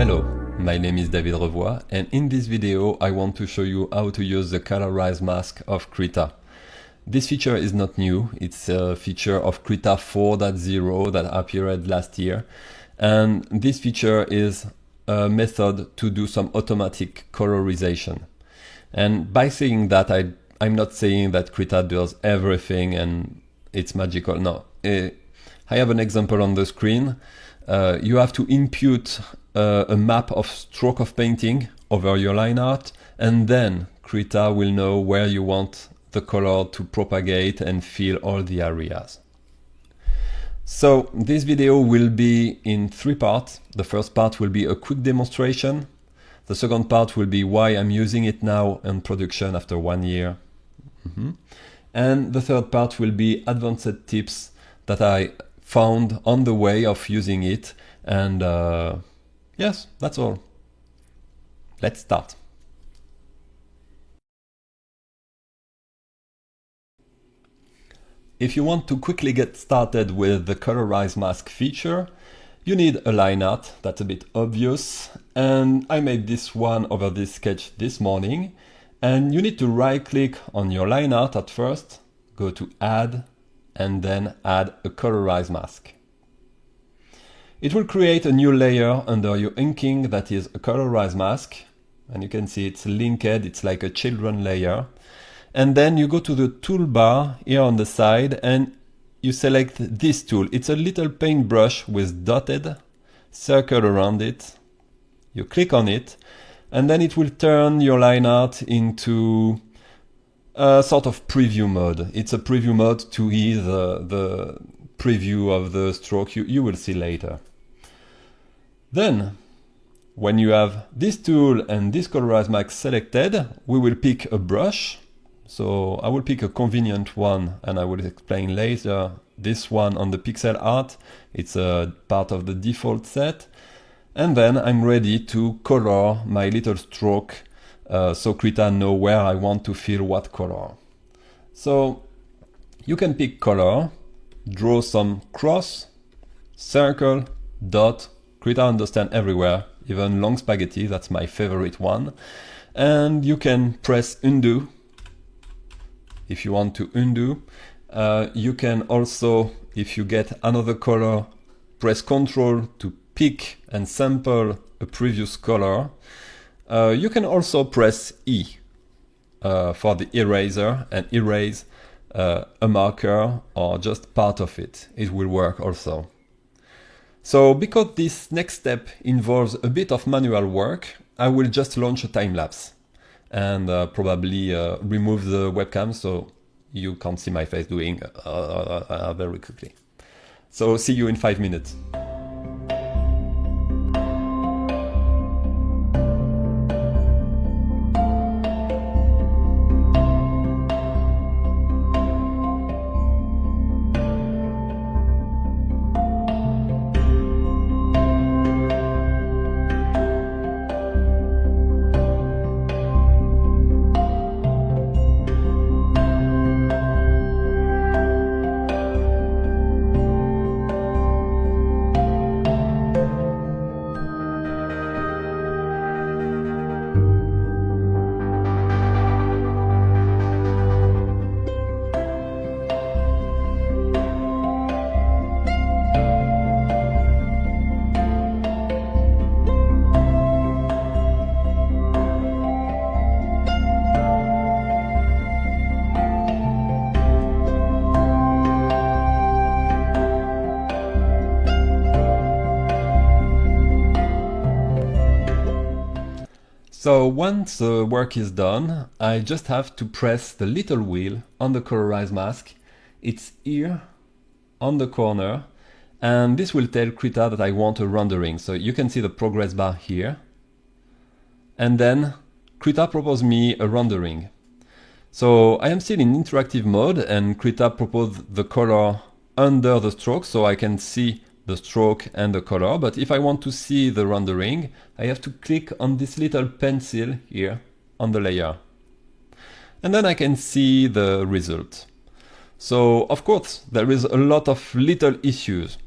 Hello, my name is David Revoy, and in this video I want to show you how to use the colorized mask of Krita. This feature is not new, it's a feature of Krita 4.0 that appeared last year, and this feature is a method to do some automatic colorization. And by saying that, I'm not saying that Krita does everything and it's magical, no. I have an example on the screen. You have to input a map of stroke of painting over your line art, and then Krita will know where you want the color to propagate and fill all the areas. So this video will be in 3 parts. The first part will be a quick demonstration. The second part will be why I'm using it now in production after 1 year. And the third part will be advanced tips that I found on the way of using it. And yes, that's all. Let's start. If you want to quickly get started with the colorized mask feature, you need a line art. That's a bit obvious. And I made this one over this sketch this morning. And you need to right click on your line art at first, go to add, and then add a colorized mask. It will create a new layer under your inking that is a colorized mask. And you can see it's linked, it's like a children layer. And then you go to the toolbar here on the side and you select this tool. It's a little paintbrush with dotted circle around it. You click on it and then it will turn your line art into a sort of preview mode. It's a preview mode to ease the preview of the stroke you will see later. Then, when you have this tool and this colorized mask selected, we will pick a brush. So I will pick a convenient one and I will explain later. This one on the pixel art, it's a part of the default set. And then I'm ready to color my little stroke so Krita know where I want to fill what color. So you can pick color, draw some cross, circle, dot. Krita understand everywhere, even long spaghetti, that's my favorite one. And you can press undo if you want to undo. You can also, if you get another color, press Ctrl to pick and sample a previous color. You can also press E for the eraser and erase a marker or just part of it. It will work also. So because this next step involves a bit of manual work, I will just launch a time-lapse and probably remove the webcam so you can't see my face doing very quickly. So see you in 5 minutes. So once the work is done, I just have to press the little wheel on the colorized mask. It's here on the corner, and this will tell Krita that I want a rendering. So you can see the progress bar here. And then Krita proposed me a rendering. So I am still in interactive mode and Krita proposed the color under the stroke so I can see the stroke and the color, but if I want to see the rendering, I have to click on this little pencil here on the layer. And then I can see the result. So of course there is a lot of little issues.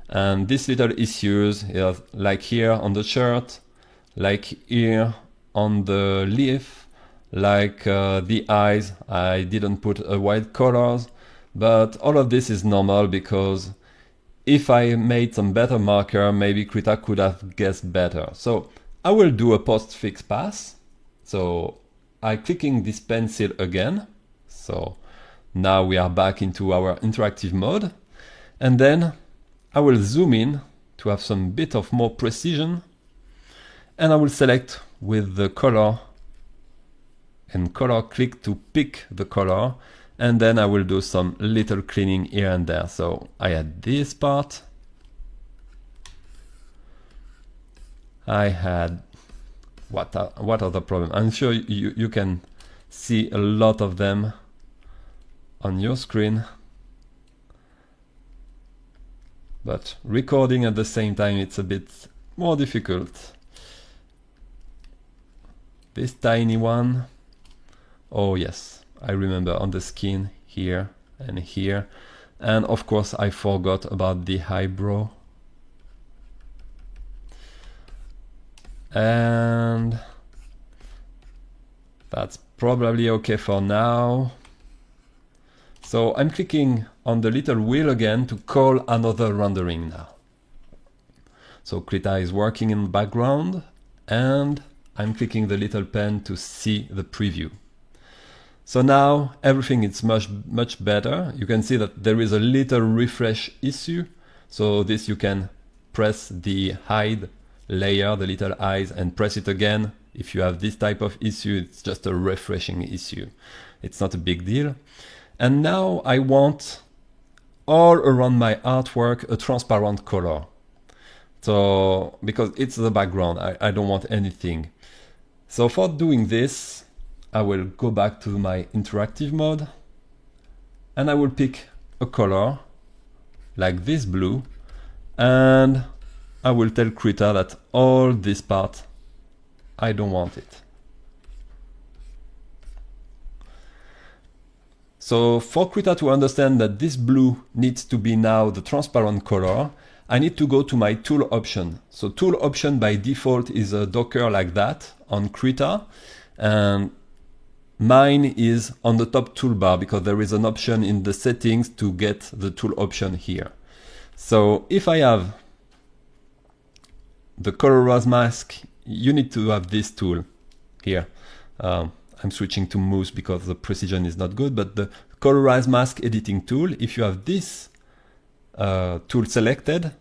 And these little issues, like here on the shirt, like here on the leaf, like the eyes, I didn't put a white colors, but all of this is normal because if I made some better marker, maybe Krita could have guessed better. So I will do a post-fix pass. So I'm clicking this pencil again. So now we are back into our interactive mode. And then I will zoom in to have some bit of more precision. And I will select with the color and color click to pick the color. And then I will do some little cleaning here and there. So I had this part. I had, what are the problems? I'm sure you can see a lot of them on your screen. But recording at the same time, it's a bit more difficult. This tiny one. Oh yes. I remember on the skin here and here. And of course I forgot about the eyebrow. And that's probably okay for now. So I'm clicking on the little wheel again to call another rendering now. So Krita is working in the background and I'm clicking the little pen to see the preview. So now everything is much better. You can see that there is a little refresh issue. So this you can press the hide layer, the little eyes, and press it again. If you have this type of issue, it's just a refreshing issue. It's not a big deal. And now I want all around my artwork a transparent color. So because it's the background, I don't want anything. So for doing this, I will go back to my interactive mode and I will pick a color like this blue and I will tell Krita that all this part, I don't want it. So for Krita to understand that this blue needs to be now the transparent color, I need to go to my tool option. So tool option by default is a Docker like that on Krita. And mine is on the top toolbar because there is an option in the settings to get the tool option here. So if I have the colorize mask, you need to have this tool here. I'm switching to mouse because the precision is not good, but the colorize mask editing tool, if you have this tool selected,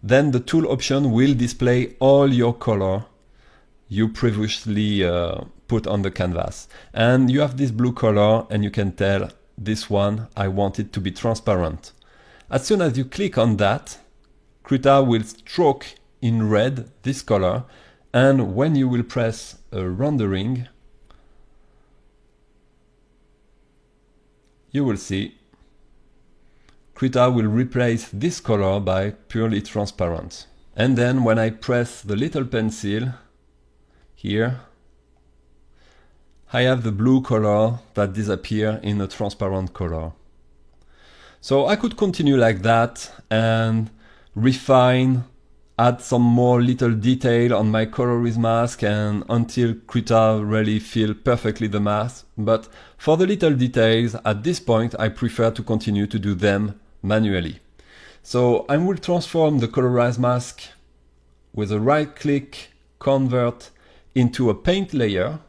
then the tool option will display all your color you previously put on the canvas. And you have this blue color and you can tell this one, I want it to be transparent. As soon as you click on that, Krita will stroke in red this color. And when you will press a rendering, you will see Krita will replace this color by purely transparent. And then when I press the little pencil here, I have the blue color that disappears in a transparent color. So I could continue like that and refine, add some more little detail on my colorize mask and until Krita really feel perfectly the mask. But for the little details, at this point, I prefer to continue to do them manually. So I will transform the colorize mask with a right click, convert into a paint layer.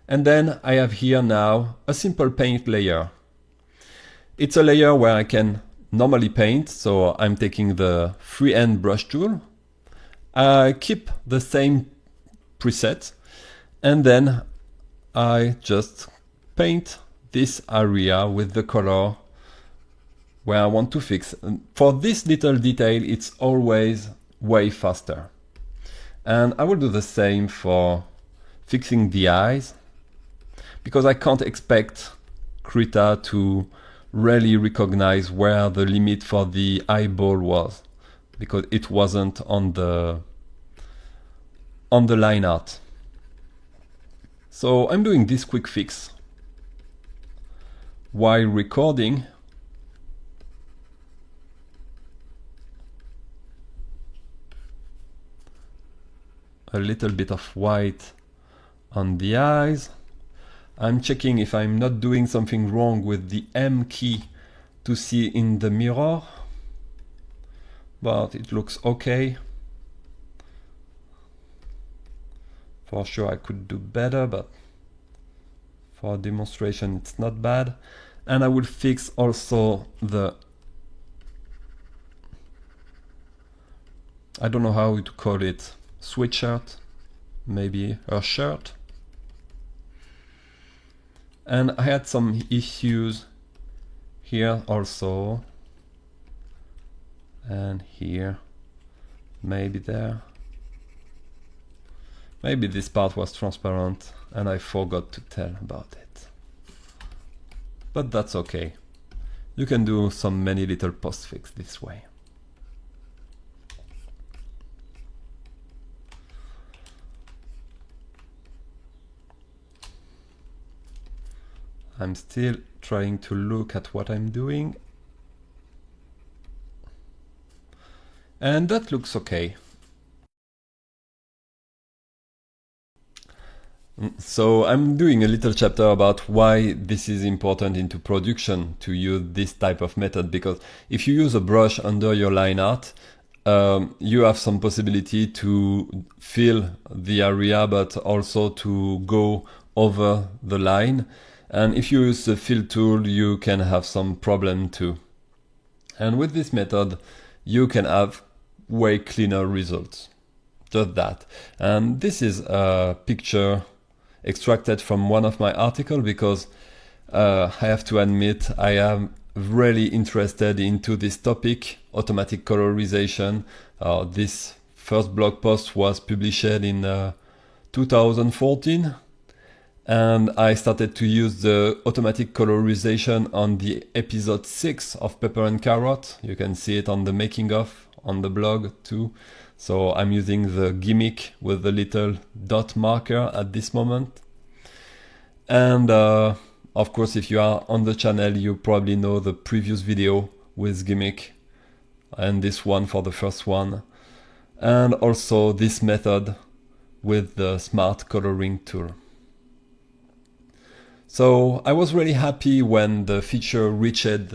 And then I have here now a simple paint layer. It's a layer where I can normally paint, so I'm taking the freehand brush tool. I keep the same preset and then I just paint this area with the color where I want to fix. And for this little detail, it's always way faster. And I will do the same for fixing the eyes, because I can't expect Krita to really recognize where the limit for the eyeball was, because it wasn't on the line art. So I'm doing this quick fix while recording. a little bit of white on the eyes. I'm checking if I'm not doing something wrong with the M key to see in the mirror, but it looks okay. For sure I could do better, but for a demonstration it's not bad. And I will fix also the, I don't know how to call it, sweatshirt, maybe her shirt. And I had some issues here also, and here, maybe there. Maybe this part was transparent and I forgot to tell about it. But that's okay. You can do some many little postfix this way. I'm still trying to look at what I'm doing. And that looks okay. So I'm doing a little chapter about why this is important into production to use this type of method, because if you use a brush under your line art, you have some possibility to fill the area but also to go over the line. And if you use the fill tool, you can have some problem too. And with this method, you can have way cleaner results. Just that. And this is a picture extracted from one of my articles, because I have to admit I am really interested into this topic, automatic colorization. This first blog post was published in 2014. And I started to use the automatic colorization on the episode 6 of Pepper and Carrot. You can see it on the making of on the blog too. So I'm using the gimmick with the little dot marker at this moment. And of course, if you are on the channel, you probably know the previous video with gimmick and this one for the first one. And also this method with the smart coloring tool. So I was really happy when the feature reached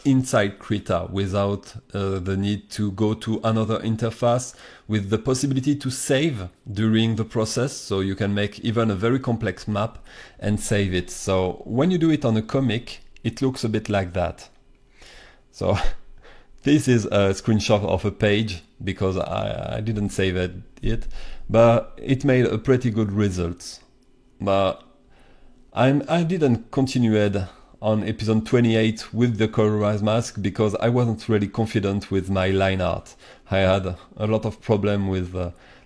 inside Krita without the need to go to another interface, with the possibility to save during the process. So you can make even a very complex map and save it. So when you do it on a comic, it looks a bit like that. So this is a screenshot of a page because I didn't save it, but it made a pretty good result. But I didn't continue it on episode 28 with the colorized mask because I wasn't really confident with my line art. I had a lot of problem with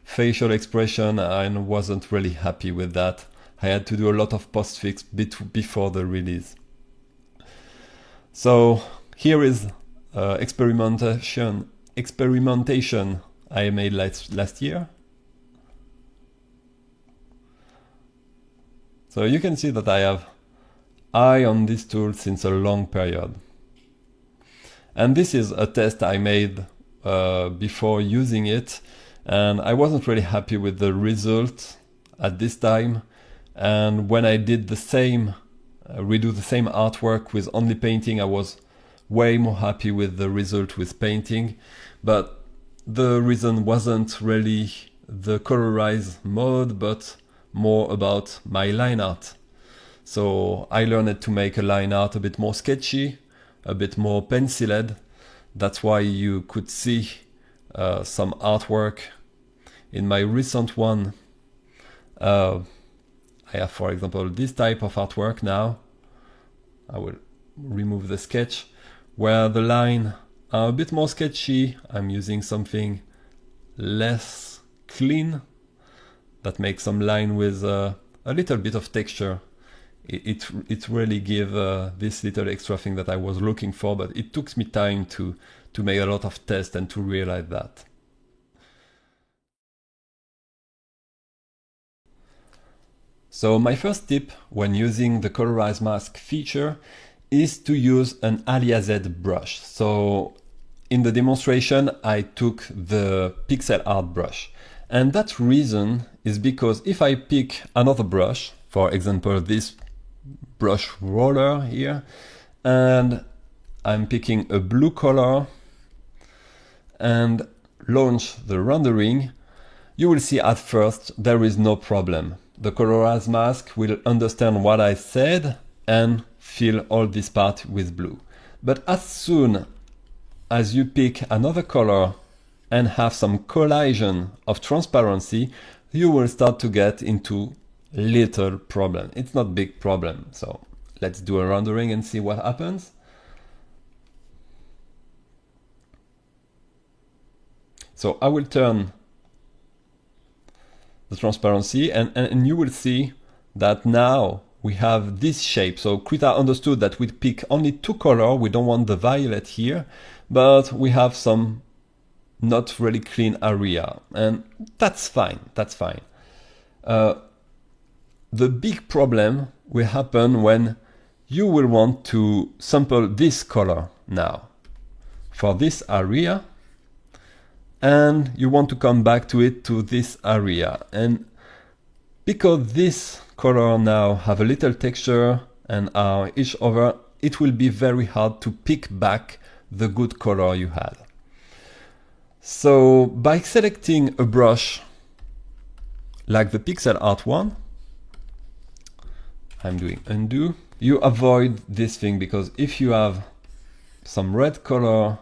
facial expression and wasn't really happy with that. I had to do a lot of postfix before the release. So here is experimentation I made last year. So you can see that I have eye on this tool since a long period. And this is a test I made before using it, and I wasn't really happy with the result at this time. And when I did the same, redo the same artwork with only painting, I was way more happy with the result with painting. But the reason wasn't really the colorize mode, but more about my line art. So I learned to make a line art a bit more sketchy, a bit more penciled. That's why you could see some artwork in my recent one. I have, for example, this type of artwork now. I will remove the sketch, where the lines are a bit more sketchy. I'm using something less clean that makes some line with a little bit of texture. It really gave this little extra thing that I was looking for, but it took me time to make a lot of tests and to realize that. So my first tip when using the colorize mask feature is to use an aliased brush. So in the demonstration, I took the pixel art brush. And that reason is because if I pick another brush, for example this brush roller here, and I'm picking a blue color and launch the rendering, you will see at first there is no problem. The colorize mask will understand what I said and fill all this part with blue. But as soon as you pick another color and have some collision of transparency, you will start to get into little problem. It's not big problem. So let's do a rendering and see what happens. So I will turn the transparency and you will see that now we have this shape. So Krita understood that we pick only two colors. We don't want the violet here, but we have some not really clean area, and that's fine. That's fine. The big problem will happen when you will want to sample this color now for this area, and you want to come back to it to this area. And because this color now have a little texture and are each other, it will be very hard to pick back the good color you had. So by selecting a brush like the pixel art one, I'm doing undo, you avoid this thing, because if you have some red color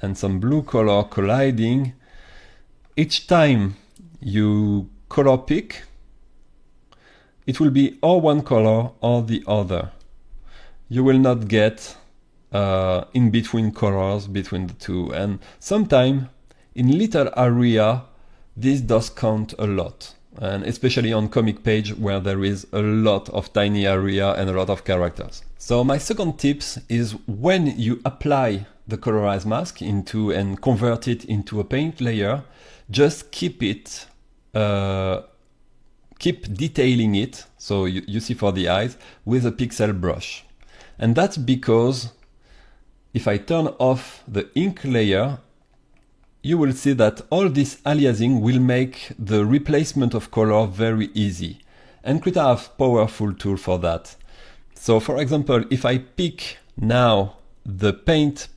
and some blue color colliding, each time you color pick, it will be or one color or the other. You will not get in between colors between the two, and sometimes in little area this does count a lot, and especially on comic page where there is a lot of tiny area and a lot of characters. So my second tips is, when you apply the colorize mask into and convert it into a paint layer, just keep it keep detailing it, so you see for the eyes, with a pixel brush. And that's because if I turn off the ink layer, you will see that all this aliasing will make the replacement of color very easy. And Krita have powerful tool for that. So for example, if I pick now the paint,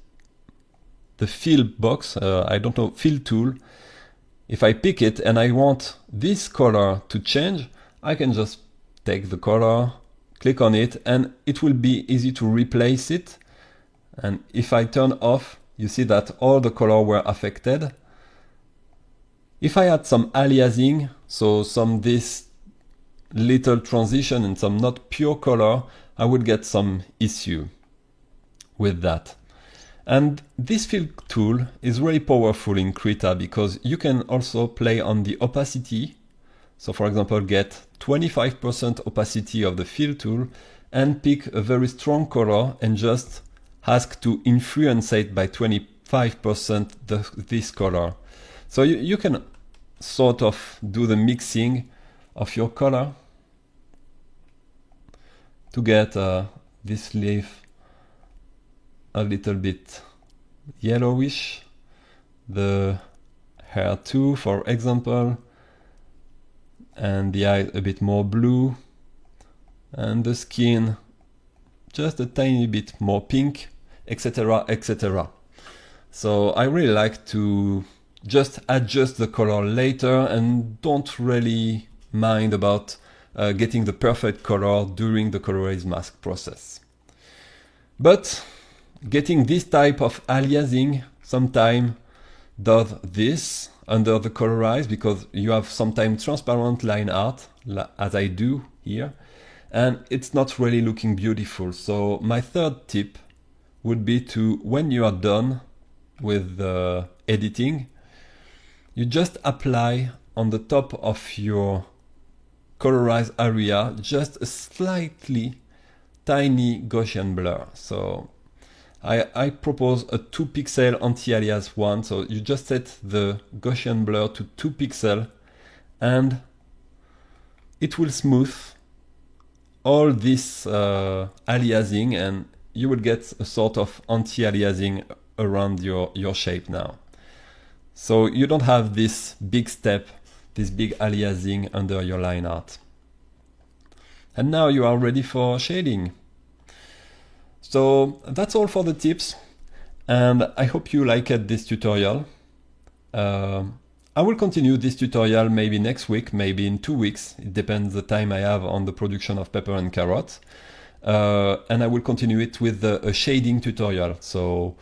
the fill box, fill tool, if I pick it and I want this color to change, I can just take the color, click on it, and it will be easy to replace it. And if I turn off, you see that all the color were affected. If I had some aliasing, so some this little transition and some not pure color, I would get some issue with that. And this fill tool is really powerful in Krita, because you can also play on the opacity. So for example, get 25% opacity of the fill tool and pick a very strong color and just ask to influence it by 25% this color. So you can sort of do the mixing of your color to get this leaf a little bit yellowish, the hair too, for example, and the eye a bit more blue, and the skin just a tiny bit more pink, etc., etc. So I really like to just adjust the color later and don't really mind about getting the perfect color during the colorize mask process. But getting this type of aliasing sometimes does this under the colorize, because you have sometimes transparent line art, as I do here, and it's not really looking beautiful. So my third tip would be to, when you are done with the editing, you just apply on the top of your colorize area just a slightly tiny Gaussian blur. So I propose a 2 pixel anti-alias one. So you just set the Gaussian blur to 2 pixel and it will smooth all this aliasing, and you will get a sort of anti-aliasing around your shape now. So you don't have this big step, this big aliasing under your line art. And now you are ready for shading. So that's all for the tips, and I hope you liked this tutorial. I will continue this tutorial maybe next week, maybe in 2 weeks. It depends the time I have on the production of pepper and carrot. And I will continue it with a shading tutorial. So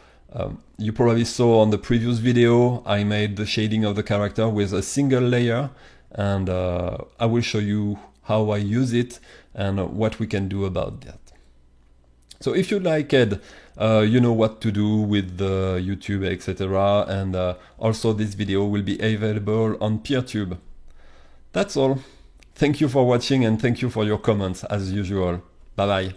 you probably saw on the previous video, I made the shading of the character with a single layer, and I will show you how I use it and what we can do about that. So if you like it, you know what to do with the YouTube, etc. And also this video will be available on PeerTube. That's all. Thank you for watching and thank you for your comments as usual. Bye bye.